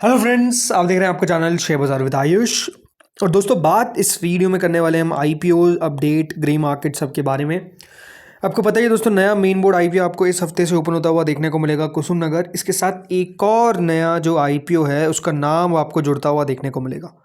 Hello friends, आप देख रहे हैं आपका चैनल शेयर बाजार विद आयुष। और दोस्तों, बात इस वीडियो में करने वाले हैं हम आईपीओ अपडेट, ग्रे मार्केट सब के बारे में। आपको पता ही है दोस्तों, नया मेन बोर्ड आईपीओ आपको इस हफ्ते से ओपन होता हुआ देखने को मिलेगा कुसुम नगर। इसके साथ एक और नया जो आईपीओ है उसका नाम आपको जुड़ता हुआ देखने को मिलेगा।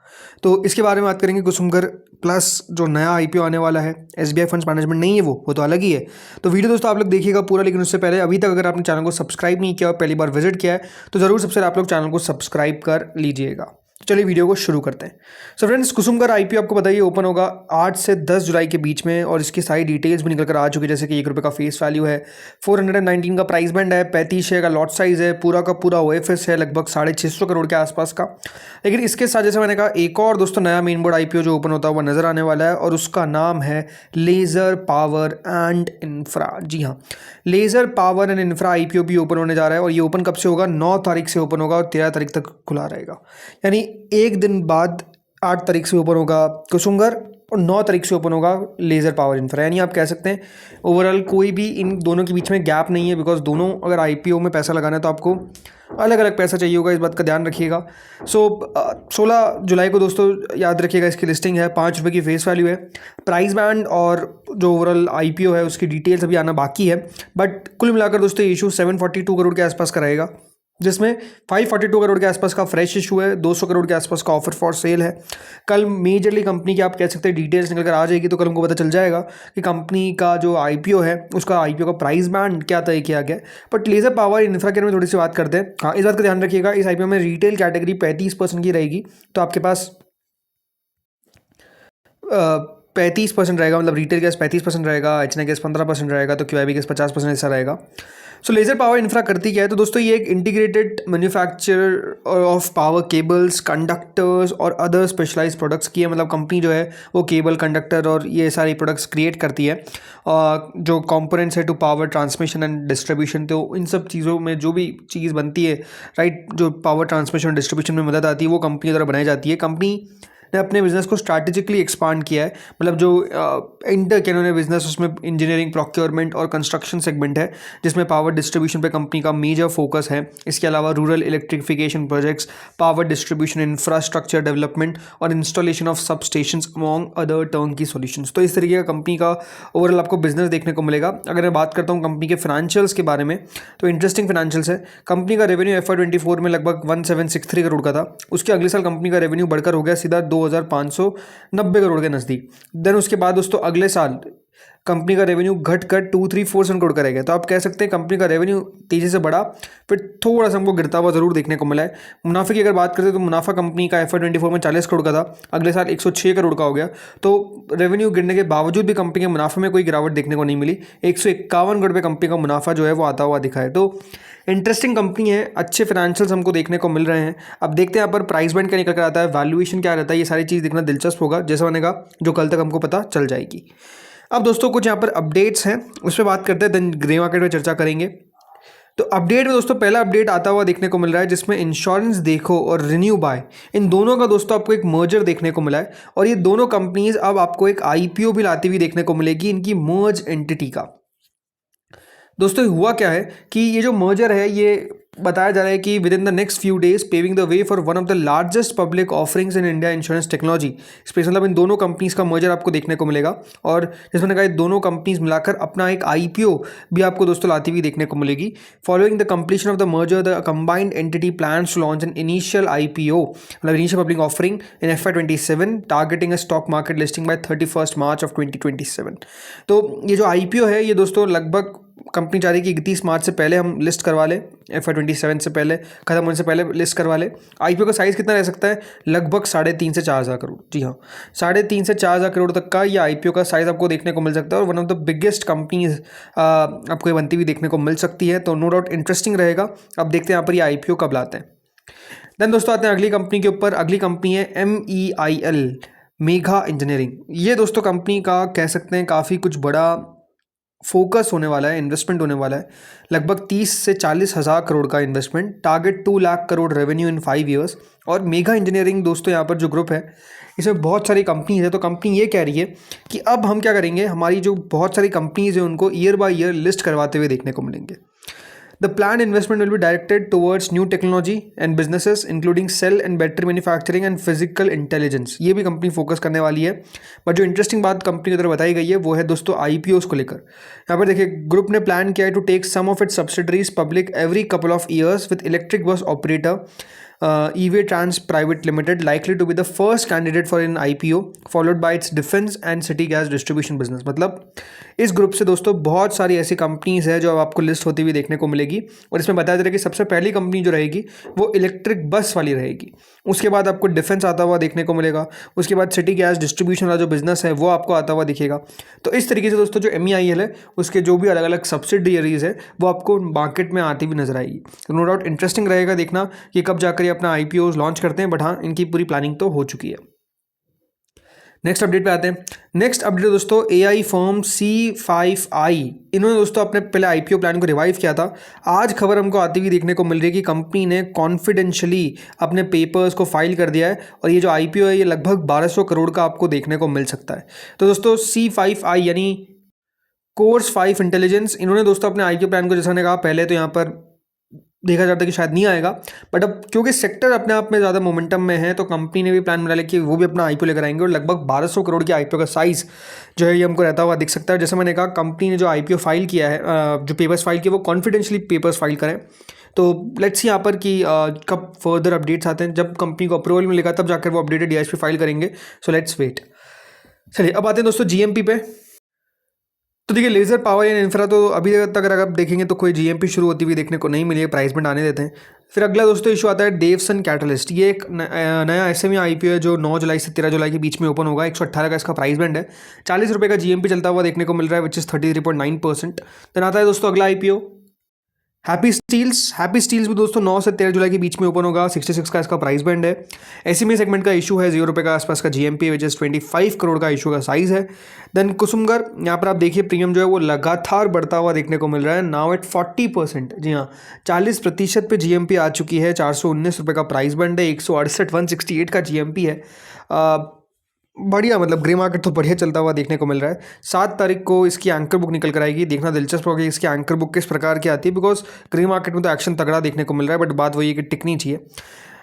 तो इसके बारे में बात करेंगे। कुसुमगर प्लस जो नया आईपीओ आने वाला है, एसबीआई फंड्स मैनेजमेंट नहीं है, वो तो अलग ही है। तो वीडियो दोस्तों आप लोग देखिएगा पूरा, लेकिन उससे पहले अभी तक अगर आपने चैनल को सब्सक्राइब नहीं किया और पहली बार विजिट किया है तो ज़रूर सबसे पहले आप लोग चैनल को सब्सक्राइब कर लीजिएगा। चलिए वीडियो को शुरू करते हैं। सो फ्रेंड्स, कुसुमगर आईपीओ आपको बताइए ओपन होगा 8 से 10 जुलाई के बीच में, और इसकी सारी डिटेल्स भी निकल कर आ चुकी है। जैसे कि ₹1 का फेस वैल्यू है, 419 का प्राइस बैंड है, 35 शेयर का लॉट साइज है, पूरा का पूरा ओएफएस है लगभग 650 करोड़ के आसपास का। लेकिन इसके साथ जैसे मैंने कहा, एक और दोस्तों नया मेन बोर्ड आईपीओ जो ओपन होता हुआ नजर आने वाला है, और उसका नाम है लेजर पावर एंड इंफ्रा। जी हाँ, Laser Power and Infra IPO भी ओपन होने जा रहा है। और ये ओपन कब से होगा? 9 तारीख से ओपन होगा और 13 तारीख तक खुला रहेगा। यानी एक दिन बाद 8 तारीख से ओपन होगा कुसुमगर और 9 तारीख से ओपन होगा लेज़र पावर इंफ्रा। यानी आप कह सकते हैं ओवरऑल कोई भी इन दोनों के बीच में गैप नहीं है, बिकॉज दोनों अगर आईपीओ में पैसा लगाना है तो आपको अलग अलग पैसा चाहिए होगा, इस बात का ध्यान रखिएगा। 16 जुलाई को दोस्तों याद रखिएगा इसकी लिस्टिंग है, ₹5 की फेस वैल्यू है। प्राइस बैंड और जो ओवरऑल आईपीओ है उसकी डिटेल्स अभी आना बाकी है, बट कुल मिलाकर दोस्तों इशू 742 करोड़ के आसपास का रहेगा, जिसमें 542 करोड़ के आसपास का फ्रेश इशू है, 200 करोड़ के आसपास का ऑफर फॉर सेल है। कल मेजरली कंपनी की आप कह सकते हैं डिटेल्स निकल कर आ जाएगी, तो कल हमको पता चल जाएगा कि कंपनी का जो आईपीओ है उसका आईपीओ का प्राइस बैंड क्या तय किया गया है। बट लेजर पावर इंफ्रा के बारे में थोड़ी सी बात करते हैं। हाँ, इस बात का ध्यान रखिएगा, इस आईपीओ में रिटेल कैटेगरी 35% की रहेगी, तो आपके पास 35% रहेगा, मतलब रिटेल गैस 35% रहेगा, एचएनआई गैस 15% रहेगा, तो क्यूआईबी गैस 50% ऐसा रहेगा। सो लेजर पावर इंफ्रा करती क्या है? तो दोस्तों ये एक integrated manufacturer of power cables, conductors और अदर स्पेशलाइज्ड प्रोडक्ट्स की है। मतलब कंपनी जो है वो केबल, कंडक्टर और ये सारी प्रोडक्ट्स क्रिएट करती है, जो कंपोनेंट्स है to power transmission and distribution. तो इन सब चीज़ों में जो भी चीज़ बनती है, राइट, जो पावर ट्रांसमिशन और डिस्ट्रीब्यूशन में मदद आती है, वो कंपनी द्वारा बनाई जाती है। कंपनी ने अपने बिजनेस को स्ट्रैटेजिकली एक्सपांड किया है। मतलब जो इंटर के इन्होंने बिजनेस, उसमें इंजीनियरिंग, प्रोक्योरमेंट और कंस्ट्रक्शन सेगमेंट है, जिसमें पावर डिस्ट्रीब्यूशन पे कंपनी का मेजर फोकस है। इसके अलावा rural electrification projects, power distribution infrastructure development और इंस्टॉलेशन ऑफ सब stations among other turnkey solutions. तो इस तरीके का कंपनी का ओवरऑल आपको बिजनेस देखने को मिलेगा। अगर मैं बात करता हूँ कंपनी के फाइनेंशियल्स के बारे में, तो इंटरेस्टिंग फाइनेंशियल्स है। कंपनी का रेवेन्यू FY24 में लगभग 1763 करोड़ का था। उसके अगले साल कंपनी का रेवेन्यू बढ़कर हो गया सीधा 2590 करोड़ के नज़दीक। देन उसके बाद दोस्तों अगले साल कंपनी का रेवेन्यू घटकर 2347 करोड़ का रह गया। तो आप कह सकते हैं कंपनी का रेवेन्यू तेज़ी से बढ़ा, फिर थोड़ा सा हमको गिरता हुआ ज़रूर देखने को मिला है। मुनाफे की अगर बात करते हैं तो मुनाफा कंपनी का FY24 में 40 करोड़ का था, अगले साल 106 करोड़ का हो गया। तो रेवेन्यू गिरने के बावजूद भी कंपनी के मुनाफे में कोई गिरावट देखने को नहीं मिली। 151 करोड़ पे कंपनी का मुनाफा जो है वो आता हुआ दिखा है। तो इंटरेस्टिंग कंपनी है, अच्छे फाइनेंशियल्स हमको देखने को मिल रहे हैं। अब देखते हैं यहाँ पर प्राइस बैंड क्या निकल कर आता है, वैल्यूएशन क्या रहता है, ये सारी चीज़ देखना दिलचस्प होगा, जैसा मैंने कहा, जो कल तक हमको पता चल जाएगी। अब दोस्तों कुछ यहाँ पर अपडेट्स हैं, उस पर बात करते हैं, देन ग्रे मार्केट में चर्चा करेंगे। तो अपडेट में दोस्तों पहला अपडेट आता हुआ देखने को मिल रहा है, जिसमें इंश्योरेंस देखो और रिन्यू बाय, इन दोनों का दोस्तों आपको एक मर्जर देखने को मिला है। और ये दोनों कंपनीज अब आपको एक आईपीओ भी लाती हुई देखने को मिलेगी, इनकी मर्ज एंटिटी का। दोस्तों हुआ क्या है कि ये जो मर्जर है, ये बताया जा रहा है कि with in the next few days paving the way for one of the largest public offerings in India insurance technology space. मतलब इन दोनों कंपनीज का मर्जर आपको देखने को मिलेगा, और जैसे मैंने कहा दोनों कंपनीज मिलाकर अपना एक आईपीओ भी आपको दोस्तों लाती हुई देखने को मिलेगी। Following the completion of the merger, the combined entity plans to launch an initial IPO, मतलब initial public offering in FY27, targeting a stock market listing by 31 March of 2027। तो ये जो आईपीओ है ये दोस्तों लगभग कंपनी चाह रही है कि 31 मार्च से पहले हम लिस्ट करवा लें, FY27 से पहले खत्म होने से पहले लिस्ट करवा लें। आईपीओ का साइज़ कितना रह सकता है? लगभग 3.5 से 4 हज़ार करोड़। जी हाँ, 3.5 से 4 हज़ार करोड़ तक का ये आईपीओ का साइज़ आपको देखने को मिल सकता है, और one of the biggest companies आपको ये बनती हुई देखने को मिल सकती है। तो नो डाउट इंटरेस्टिंग रहेगा। अब देखते हैं यहाँ पर ये आईपीओ कब लाते हैं। देन दोस्तों आते हैं अगली कंपनी के ऊपर। अगली कंपनी है MEIL, मेघा इंजीनियरिंग। ये दोस्तों कंपनी का कह सकते हैं काफ़ी कुछ बड़ा फोकस होने वाला है, इन्वेस्टमेंट होने वाला है। लगभग 30 से 40 हज़ार करोड़ का investment, target 2 lakh crore revenue in 5 years. और मेघा इंजीनियरिंग दोस्तों यहाँ पर जो ग्रुप है इसमें बहुत सारी कंपनीज है। तो कंपनी ये कह रही है कि अब हम क्या करेंगे, हमारी जो बहुत सारी कंपनीज हैं उनको ईयर बाय ईयर लिस्ट करवाते हुए देखने को मिलेंगे। The plan investment will be directed towards new technology and businesses including cell and battery manufacturing and physical intelligence. ये भी कंपनी फोकस करने वाली है। बट जो इंटरेस्टिंग बात कंपनी की तरफ बताई गई है वो है दोस्तों IPOs को लेकर। यहाँ पर देखिए ग्रुप ने प्लान किया है to take some of its subsidiaries public every couple of years with electric bus operator EV Trans Private Limited likely to be the first candidate for an IPO followed by its defense and city gas distribution business। मतलब इस group से दोस्तों बहुत सारी ऐसी companies है जो अब आपको लिस्ट होती हुई देखने को मिलेगी और इसमें बताया जा रहा है कि सबसे पहली कंपनी जो रहेगी वो इलेक्ट्रिक बस वाली रहेगी। उसके बाद आपको डिफेंस आता हुआ देखने को मिलेगा, उसके बाद सिटी गैस डिस्ट्रीब्यूशन वाला जो बिजनेस है वो आपको आता हुआ दिखेगा। तो इस तरीके से दोस्तों जो MEIL है उसके जो भी अलग अलग सब्सिडरीज है वो आपको मार्केट में आती हुई नजर आएगी। तो नो डाउट इंटरेस्टिंग रहेगा देखना कि कब जाकर ये अपना IPOs लॉन्च करते हैं, बट हाँ इनकी पूरी प्लानिंग तो हो चुकी है। नेक्स्ट अपडेट पे आते हैं। नेक्स्ट अपडेट दोस्तों AI फर्म C5I, इन्होंने दोस्तों अपने पहले IPO प्लान को रिवाइव किया था। आज खबर हमको आती हुई देखने को मिल रही है कि कंपनी ने कॉन्फिडेंशियली अपने पेपर्स को फाइल कर दिया है और ये जो IPO है ये लगभग 1200 करोड़ का आपको देखने को मिल सकता है। तो दोस्तों C5I यानी कोर्स 5 इंटेलिजेंस, इन्होंने दोस्तों अपने IPO प्लान को जैसा ने कहा पहले तो यहाँ पर देखा जाता है कि शायद नहीं आएगा, बट अब क्योंकि सेक्टर अपने आप में ज़्यादा मोमेंटम में है तो कंपनी ने भी प्लान बना लिया कि वो भी अपना IPO लेकर आएंगे और लगभग 1200 करोड़ की IPO का साइज़ जो है ये हमको रहता हुआ दिख सकता है। जैसे मैंने कहा कंपनी ने जो IPO फाइल किया है, जो पेपर्स फाइल किए वो कॉन्फिडेंशियली पेपर्स फाइल करें। तो लेट्स सी यहाँ पर कि कब फर्दर अपडेट्स आते हैं, जब कंपनी को अप्रूवल मिलेगा तब जाकर वो अपडेटेड DRHP फाइल करेंगे। So let's wait. चलिए अब आते हैं दोस्तों GMP पे। तो देखिए लेज़र पावर एंड इंफ्रा तो अभी तक अगर आप देखेंगे तो कोई GMP शुरू होती हुई देखने को नहीं मिली है, प्राइस में आने देते हैं। फिर अगला दोस्तों इशू आता है डेवसन कैटलिस्ट। ये एक नया SME IPO है जो 9 जुलाई से 13 जुलाई के बीच में ओपन होगा। 118 का इसका प्राइस बैंड है। 40 रुपये का GMP चलता हुआ देखने को मिल रहा है विच इज़ 33.9%। देन आता है दोस्तों अगला IPO हैप्पी स्टील्स भी दोस्तों 9 से 13 जुलाई के बीच में ओपन होगा। 66 का इसका प्राइस बैंड है। SME सेगमेंट का इशू है, 0 रुपये का आसपास का GMP विच इज़ 25 करोड़ का इशू का साइज़ है। देन कुसुमगर, यहाँ पर आप देखिए प्रीमियम जो है वो लगातार बढ़ता हुआ देखने को मिल रहा है, नाउ एट 40%। जी हाँ 40% पे GMP आ चुकी है। 419 रुपये का प्राइस बैंड है। 168 का GMP है। बढ़िया, मतलब ग्रे मार्केट तो बढ़िया चलता हुआ देखने को मिल रहा है। 7 तारीख को इसकी एंकर बुक निकल कर आएगी। देखना दिलचस्प होगा इसकी एंकर बुक किस प्रकार की आती है, बिकॉज ग्रे मार्केट में तो एक्शन तगड़ा देखने को मिल रहा है, बट बात वही है कि टिकनी चाहिए।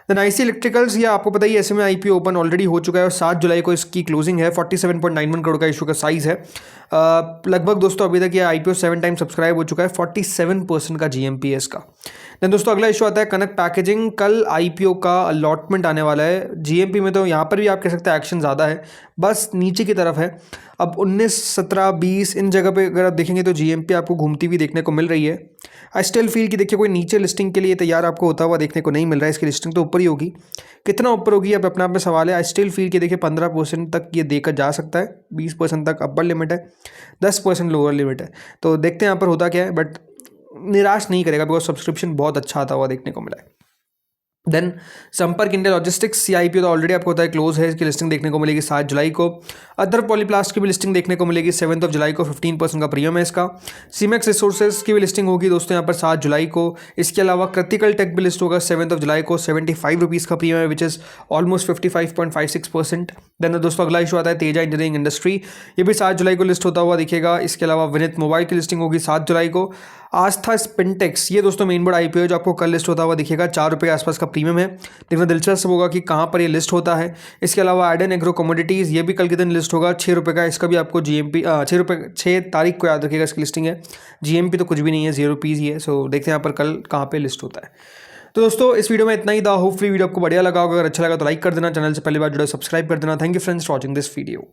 देन IC इलेक्ट्रिकल्स, ये आपको पता ही SME IPO ओपन ऑलरेडी हो चुका है और 7 जुलाई को इसकी क्लोजिंग है। 47.91 करोड़ का इशू का साइज़ है। लगभग दोस्तों अभी तक ये IPO 7 टाइम सब्सक्राइब हो चुका है। 47% का GMP है इसका। देन दोस्तों अगला इशू आता है कनक पैकेजिंग। कल IPO का अलॉटमेंट आने वाला है। GMP में तो यहाँ पर भी आप कह सकते हैं एक्शन ज़्यादा है, बस नीचे की तरफ है। अब 19, 17, 20 इन जगह पे अगर आप देखेंगे तो GMP आपको घूमती हुई देखने को मिल रही है। आई स्टिल फील कि देखिए कोई नीचे लिस्टिंग के लिए तैयार आपको होता हुआ देखने को नहीं मिल रहा है। इसकी लिस्टिंग तो ऊपर ही होगी, कितना ऊपर होगी अब अपने आप में सवाल है। आई स्टिल फील कि देखिए 15% तक ये देकर जा सकता है। 20% तक अपर लिमिट है, 10% लोअर लिमिट है। तो देखते हैं यहाँ पर होता क्या है, बट निराश नहीं करेगा बिकॉज सब्सक्रिप्शन बहुत अच्छा आता हुआ देखने को मिला है। देन संपर्क इंडिया लॉजिस्टिक्स IPO तो ऑलरेडी आपको होता है क्लोज है। इसकी लिस्टिंग देखने को मिलेगी 7 जुलाई को। अदर पॉलीप्लास्ट की भी लिस्टिंग देखने को मिलेगी 7 जुलाई को। 15% का प्रीमियम है इसका। सीमेक्स रिसोर्सेज की भी लिस्टिंग होगी दोस्तों यहाँ पर 7 जुलाई को। इसके अलावा क्रिटिकल टेक भी लिस्ट होगा 7 जुलाई को। 75 रुपीज़ का प्रीमियम है विच इज़ ऑलमोस्ट 55.56%। देन दोस्तों अगला इशू आता है तेजा इंजीनियरिंग इंडस्ट्री। ये भी 7 जुलाई को लिस्ट होता हुआ दिखेगा। इसके अलावा विनीत मोबाइल की लिस्टिंग होगी 7 जुलाई को। आस्था स्पिनटेक्स, ये दोस्तों मेन बोर्ड IPO है जो आपको कल लिस्ट होता हुआ दिखेगा। 4 रुपये के आसपास का प्रीमियम है। देखना दिलचस्प होगा कि कहाँ पर ये लिस्ट होता है। इसके अलावा एडन एग्रो कमोडिटीज़, ये भी कल के दिन लिस्ट होगा। 6 रुपये का इसका भी आपको GMP 6 तारीख को याद रखिएगा इसकी लिस्टिंग है। GMP तो कुछ भी नहीं है, 0 रुपीज़ ही है। सो देखते हैं यहाँ पर कल कहाँ पर लिस्ट होता है। तो दोस्तों इस वीडियो में इतना ही था। होपफुली वीडियो आपको बढ़िया लगा होगा। अगर अच्छा लगा तो लाइक कर देना, चैनल से पहली बार जुड़े सब्सक्राइब कर देना। Thank you friends for watching this video.